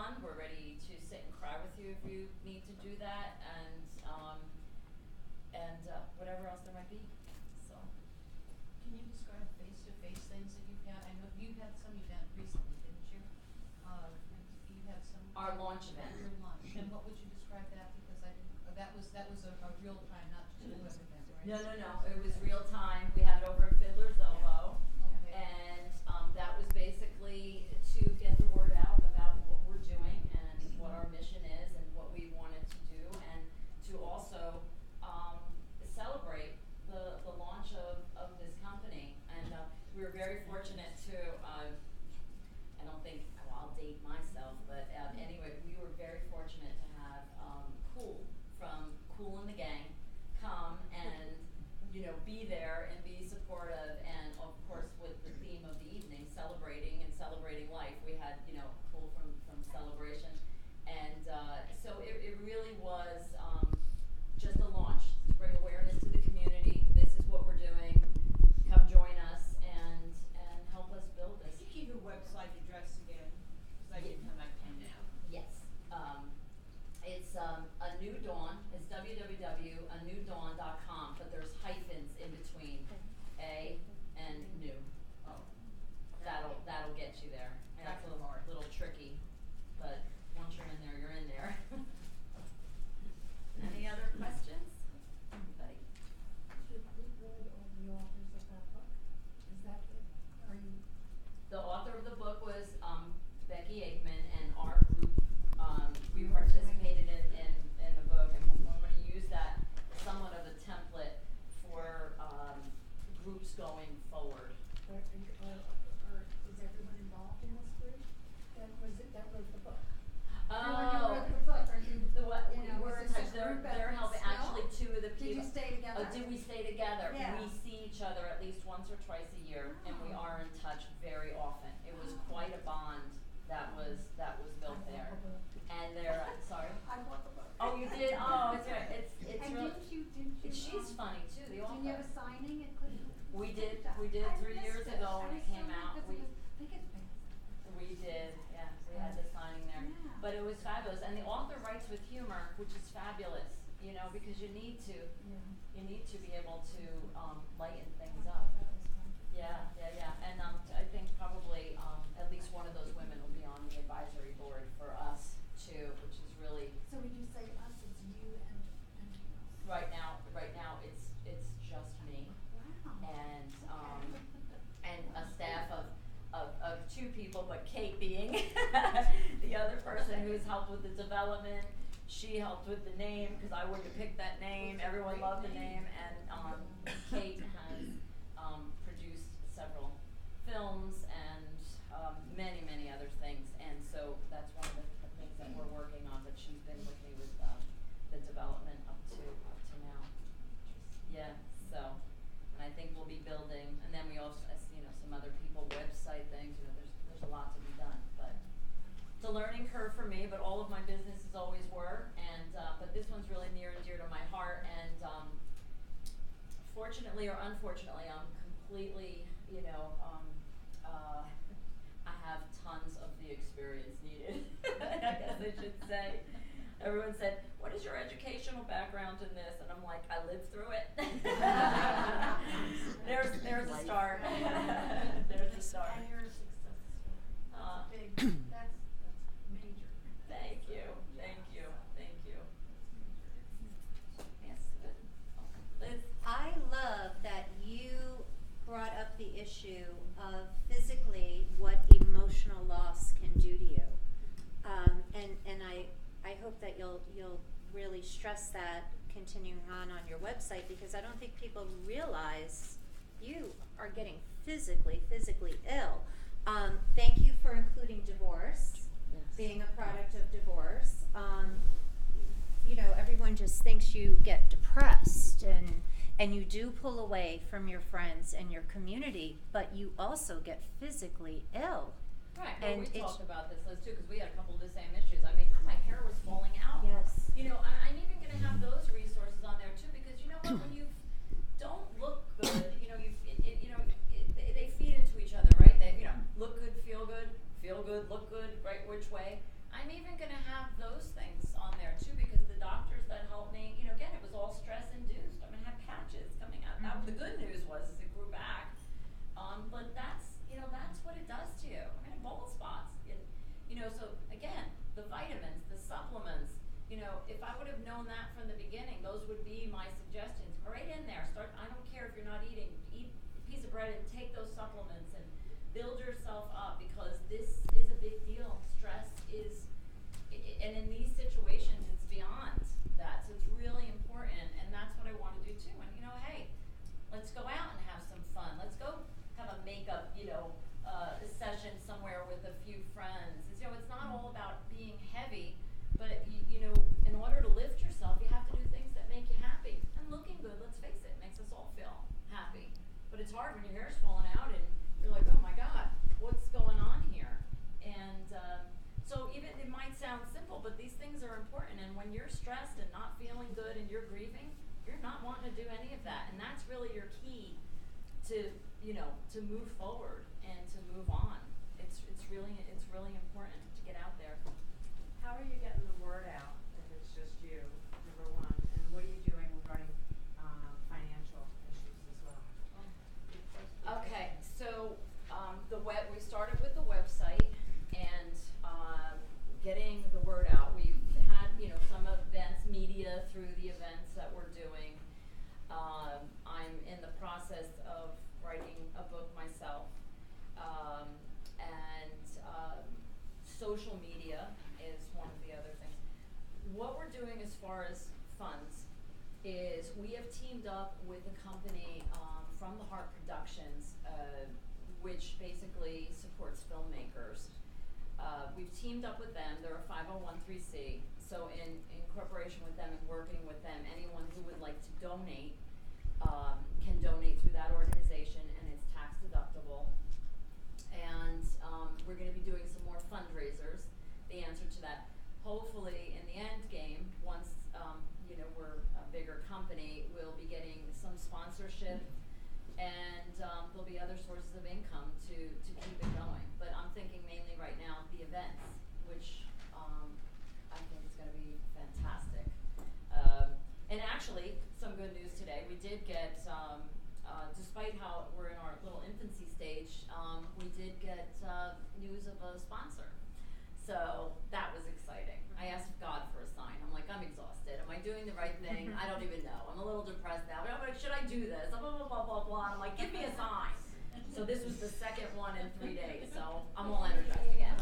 fun. We're ready to sit and cry with you if you need to do that, and whatever else there might be. So. Can you describe face-to-face things that you've had? I know you had some event recently, didn't you? You had some. Our launch event. Your launch. And what would you describe that? Because I didn't. That was a real time, not just a web event, right? No. It was real time. We had it over at Fiddler's Elbow, and that was basically to get the word out about what we're doing and what our mission is and what we wanted to do, and to also celebrate the launch of this company. And we were very fortunate to, I don't think, I'll date myself, but anyway, we were very fortunate to have Cool from Cool and the Gang come and, be there and be supportive, and of course with the theme of the evening, celebrating life. We had, Cool from Celebration, and so it really was just a launch to bring awareness to the community. This is what we're doing. Come join us and help us build this. Can you give your website address again? Because I didn't have my pen now. Yes. It's A New Dawn. It's www.anewdawn.com, but there's hyphens in between A and New. Oh. That'll get you there. And That's it's a little hard. little tricky, but once you're in there, you're in there. Any other questions? Anybody? Should we read all the authors of that book? Is that are you? The author of the book was Becky Aikman, and our group, we participated in the book, and we're going to use that as somewhat of a template for groups going forward. Or is everyone involved in this group? That wrote the book. Everyone that wrote the book. Are you? We're in touch. They're helping. Actually, two of the people. Did you stay together? Did we stay together? Yeah. We see each other at least once or twice a year, and we are in touch very often. It was quite a bond that was built there. And they're sorry. I bought the book. Oh, you did? Oh, it's right. It's and really. didn't you? She's funny too. The author. Didn't you have a signing at Cleveland? We did 3 years ago when it came out. We did, yeah. We had the signing there, Yeah. but it was fabulous. And the author writes with humor, which is fabulous. Because you need to be able to lighten things up. Yeah. And I think probably at least one of those women will be on the advisory board for us too, which is really. So when you say us, it's you and Right now it's just me. Wow. And a staff of 2 people, but Kate being the other person who's helped with the development. She helped with the name because I wouldn't have picked that name. Everyone loved the name, and Kate has produced several films and many other things, and so that's one of the things that we're working on. But she's been with me with the development up to now. Yeah. So, and I think we'll be building, and then we also, some other people, website things. There's a lot to be done, but it's a learning curve for me. But all of my businesses always were, and but this one's really near and dear to my heart. And fortunately or unfortunately, I'm completely, I have tons of the experience needed. I guess I should say. Everyone said, "What is your educational background in this?" And I'm like, "I lived through it." There's a start. There's a start. And you're a success story. That's big. That's major. Thank you. Yes, good. Liz? I love that you brought up the issue of physically what emotional loss can do to you, and I hope that you'll really stress that continuing on your website, because I don't think people realize you are getting physically ill. Thank you for including divorce, Yes. being a product of divorce. Everyone just thinks you get depressed and you do pull away from your friends and your community, but you also get physically ill. Right, And we it's- talked about this, Liz, too, because we had a couple of the same issues. I mean, my hair was falling out. Yes. I'm even going to have those resources on there, too, because you know what? When you don't look good, they feed into each other, right? They, look good, feel good, look good, right? Which way? I I'm even gonna have those things on there too, because the doctors that helped me, again, it was all stress induced. I'm gonna have patches coming out. That, the good news was is it grew back. But that's what it does to you. I'm gonna have bald spots. So again, the vitamins, the supplements, if I would have known that from the beginning, those would be my suggestions. Right in there, I don't care if you're not eating, eat a piece of bread and take those supplements and build yourself up, because this is a big deal. Stress is, and in these situations, it's beyond that. So it's really important, and that's what I want to do too. And hey, let's go out and have some fun. Let's go have a makeup, session somewhere with a few friends. It's not all about being heavy, but in order to lift yourself, you have to do things that make you happy. And looking good, let's face it, makes us all feel happy. But it's hard when your hair's falling out and you're like, oh my God, what's going on here? And so even it might sound simple, but these things are important. And when you're stressed and not feeling good and you're grieving, you're not wanting to do any of that. And that's really your key to to move forward and to move on. It's really important to get out there. How are you getting the word out if it's just you, number one? And what are you doing regarding financial issues as well? Okay, so we started with the website and getting the word out. We've had some events, media through the events that we're doing. I'm in the process of writing a book myself, and social media is one of the other things. What we're doing as far as funds is we have teamed up with a company from the Heart Productions, which basically supports filmmakers. We've teamed up with them. They're a 501(c)(3), so in cooperation with them and working with them, anyone who would like to donate can donate through that organization, and it's tax deductible. And we're going to be doing some more fundraisers. The answer to that, hopefully, in the end game, once we're a bigger company, we'll be getting some sponsorship, and there'll be other sources of income to keep it going. But I'm thinking mainly right now the events, which I think is going to be fantastic. And actually, some good news today. We did get, despite how we're in our little infancy stage, we did get news of a sponsor. So that was exciting. I asked God for a sign. I'm like, I'm exhausted. Am I doing the right thing? I don't even know. I'm a little depressed now. But I'm like, should I do this? Blah, blah, blah, blah, blah. And I'm like, give me a sign. So this was the second one in 3 days. So I'm all energized again.